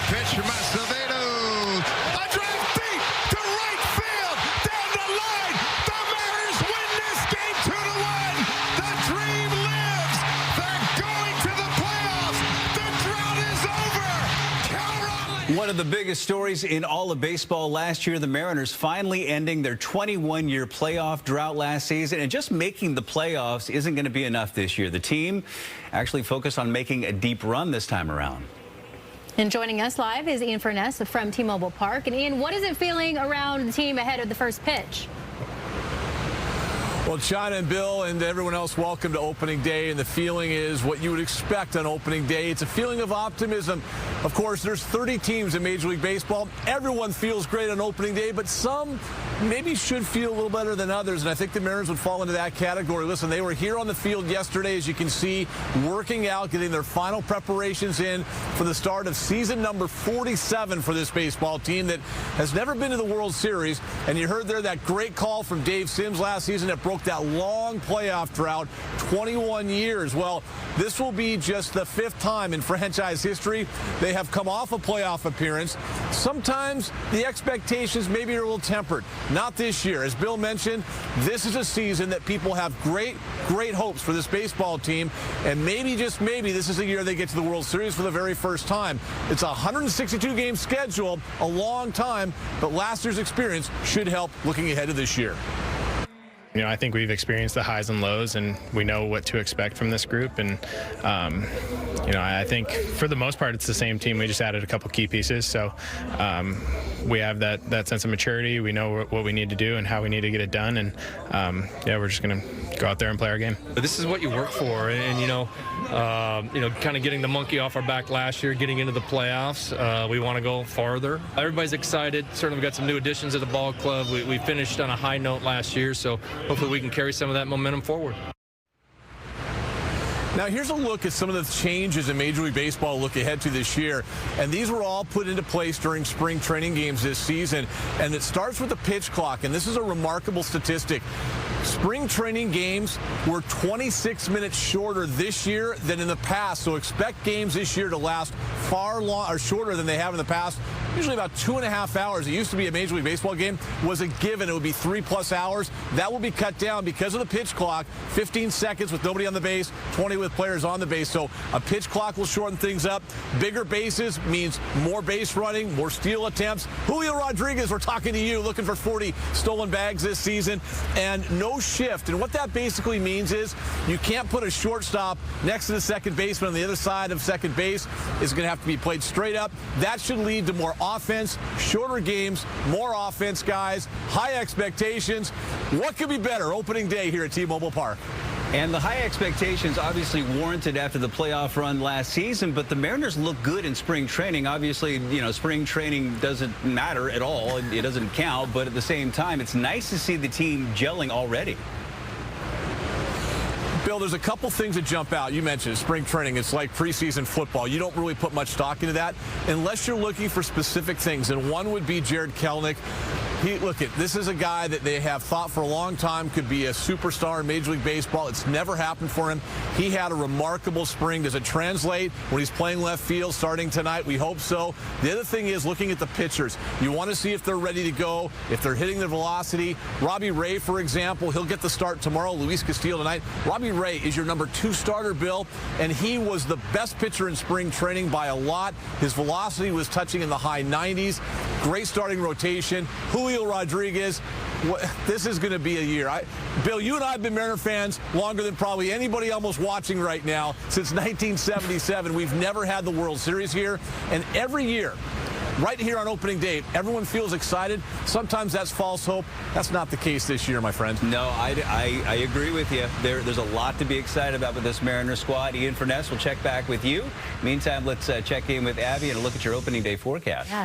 pitch from Acevedo. A drive deep to right field. Down the line. The Mariners win this game 2-1. The dream lives. They're going to the playoffs. The drought is over. Cal One of the biggest stories in all of baseball last year, the Mariners finally ending their 21-year playoff drought last season. And just making the playoffs isn't going to be enough this year. The team actually focused on making a deep run this time around. And joining us live is Ian Furness from T-Mobile Park. And Ian, what is it feeling around the team ahead of the first pitch? Well, China and Bill and everyone else, welcome to opening day. And the feeling is what you would expect on opening day. It's a feeling of optimism. Of course, there's 30 teams in Major League Baseball. Everyone feels great on opening day, but some maybe should feel a little better than others. And I think the Mariners would fall into that category. Listen, they were here on the field yesterday, as you can see, working out, getting their final preparations in for the start of season number 47 for this baseball team that has never been to the World Series. And you heard there that great call from Dave Sims last season that broke that long playoff drought, 21 years. Well, this will be just the 5th time in franchise history they have come off a playoff appearance. Sometimes the expectations maybe are a little tempered. Not this year. As Bill mentioned, this is a season that people have great hopes for this baseball team. And maybe, just maybe, this is a year they get to the World Series for the very first time. It's a 162-game schedule, a long time, but last year's experience should help looking ahead to this year. You know, I think we've experienced the highs and lows, and we know what to expect from this group. And, you know, I think for the most part, it's the same team. We just added a couple key pieces. So we have that sense of maturity. We know what we need to do and how we need to get it done. And, yeah, we're just going to go out there and play our game. This is what you work for. And you know, kind of getting the monkey off our back last year, getting into the playoffs. We want to go farther. Everybody's excited. Certainly we've got some new additions at the ball club. We finished on a high note last year, so hopefully we can carry some of that momentum forward. Now, here's a look at some of the changes in Major League Baseball look ahead to this year. And these were all put into place during spring training games this season. And it starts with the pitch clock. And this is a remarkable statistic. Spring training games were 26 minutes shorter this year than in the past. So expect games this year to last far shorter than they have in the past. Usually about 2.5 hours. It used to be a Major League Baseball game was a given. It would be 3+ hours. That will be cut down because of the pitch clock. 15 seconds with nobody on the base, 20 with players on the base. So a pitch clock will shorten things up. Bigger bases means more base running, more steal attempts. Julio Rodriguez, we're talking to you, looking for 40 stolen bags this season. And no shift. And what that basically means is you can't put a shortstop next to the second baseman on the other side of second base. It's going to have to be played straight up. That should lead to more offense, shorter games, more offense, guys, high expectations. What could be better opening day here at T-Mobile Park? And the high expectations obviously warranted after the playoff run last season, but the Mariners look good in spring training. Obviously, you know, spring training doesn't matter at all. It doesn't count, but at the same time, it's nice to see the team gelling already. Bill, there's a couple things that jump out. You mentioned spring training. It's like preseason football. You don't really put much stock into that unless you're looking for specific things. And one would be Jared Kelenic. This is a guy that they have thought for a long time could be a superstar in Major League Baseball. It's never happened for him. He had a remarkable spring. Does it translate when he's playing left field starting tonight? We hope so. The other thing is looking at the pitchers. You want to see if they're ready to go, if they're hitting their velocity. Robbie Ray, for example, he'll get the start tomorrow. Luis Castillo tonight. Robbie Ray is your number 2 starter, Bill, and he was the best pitcher in spring training by a lot. His velocity was touching in the high 90s. Great starting rotation. Julio Rodriguez, this is going to be a year. Bill, you and I have been Mariner fans longer than probably anybody almost watching right now. Since 1977, we've never had the World Series here. And every year, right here on opening day, everyone feels excited. Sometimes that's false hope. That's not the case this year, my friend. No, I agree with you. There's a lot to be excited about with this Mariner squad. Ian Furness will check back with you. Meantime, let's check in with Abby and look at your opening day forecast. Yes.